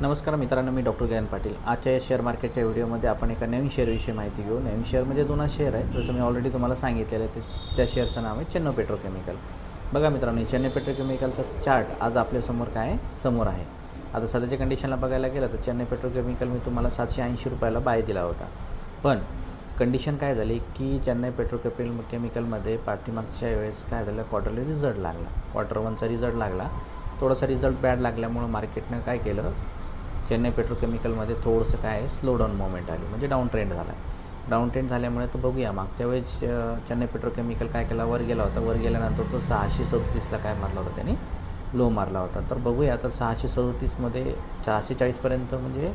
नमस्कार मित्रांनो, मी डॉक्टर गयान पाटील। आजच्या या शेअर मार्केटच्या व्हिडिओमध्ये आपण एका नवीन शेअरविषयी माहिती घेऊ। नवीन शेअर म्हणजे जुना शेअर आहे, जसं मी ऑलरेडी तुम्हाला सांगितलेलं आहे। त्या शेअरचं नाव आहे चेन्नई पेट्रोकेमिकल। बघा मित्रांनो, चेन्नई पेट्रोकेमिकलचा चार्ट आज आपल्यासमोर समोर आहे। आता सध्याच्या कंडिशनला बघायला गेलं तर चेन्नई पेट्रोकेमिकल मी तुम्हाला 780 रुपयाला बाय दिला होता, पण कंडिशन काय झाली की चेन्नई पेट्रोकेमिकलमध्ये पाठीमागच्या वेळेस काय झालं, क्वार्टरली रिझल्ट लागला। क्वार्टर 1चा रिझल्ट लागला, थोडासा रिझल्ट बॅड लागल्यामुळे मार्केटनं काय केलं, चेन्नई पेट्रोकेमिकलमध्ये थोडंसं स्लो डाऊन मोमेंट आली, म्हणजे डाऊन ट्रेंड झाला। डाऊन ट्रेंड झाल्यामुळे तर बघूया, मागच्या वेळेस चेन्नई पेट्रोकेमिकल काय केला, वर गेला होता। वर गेल्यानंतर तो 637ला काय मारला होता, त्याने लो मारला होता। तर बघूया आता 637मध्ये 640पर्यंत म्हणजे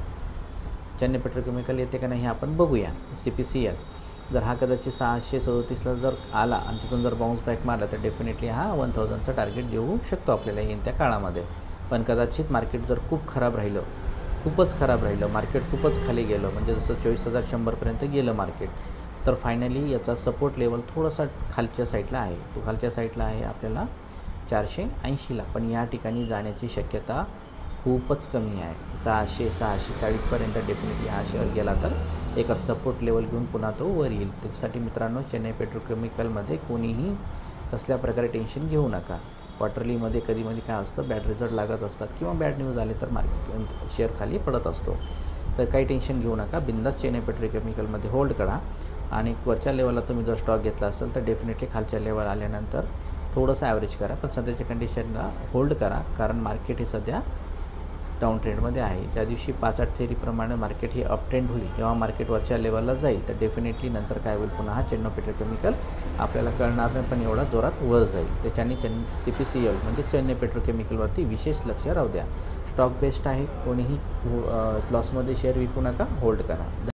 चेन्नई पेट्रोकेमिकल येते का नाही हे आपण बघूया। CPCL जर हा कदाचित 637ला जर आला आणि तिथून जर बाउन्स बॅक मारला तर डेफिनेटली हा 1000चं टार्गेट देऊ शकतो आपल्याला येत्या काळामध्ये। पण कदाचित मार्केट जर खूपच खराब राहिलं, मार्केट खूपच खाली गेलं, म्हणजे जसं 24,100पर्यंत गेलं मार्केट, तर फायनली याचा सपोर्ट लेवल थोडासा खालच्या साईडला आहे। तो खालच्या साईडला आहे आपल्याला 480ला, पण या ठिकाणी जाण्याची शक्यता खूपच कमी आहे। 640पर्यंत डेफिनेटली हा शेअर गेला तर एका सपोर्ट लेवल घेऊन पुन्हा तो वर येईल। त्याच्यासाठी मित्रांनो, चेन्नई पेट्रोकेमिकलमध्ये कोणीही कसल्या प्रकारे टेन्शन घेऊ नका। क्वार्टरलीमध्ये कधीमध्ये काय असतं, बॅड रिझल्ट लागत असतात किंवा बॅड न्यूज आले तर मार्केट शेअर खाली पडत असतो। तर काही टेन्शन घेऊ नका, बिंदास चेन्नई पेट्रोकेमिकलमध्ये होल्ड करा। आणि वरच्या लेवलला तुम्ही जर स्टॉक घेतला असेल तर डेफिनेटली खालच्या लेवल आल्यानंतर थोडंसं ॲव्हरेज करा, पण सध्याच्या कंडिशनला होल्ड करा, कारण मार्केट हे सध्या डाऊन ट्रेंडमध्ये आहे। ज्या दिवशी 5-8 थेरीप्रमाणे मार्केट हे अप ट्रेंड होईल, जेव्हा मार्केट वरच्या लेवलला जाईल तर डेफिनेटली नंतर काय होईल, पुन्हा हा चेन्नई पेट्रोकेमिकल आपल्याला कळणार नाही, पण एवढा जोरात वर जाईल। त्याच्याने CPCL म्हणजे चेन्नई पेट्रोकेमिकलवरती विशेष लक्ष राहू द्या। स्टॉक बेस्ट आहे, कोणीही लॉसमध्ये शेअर विकू नका, होल्ड करा।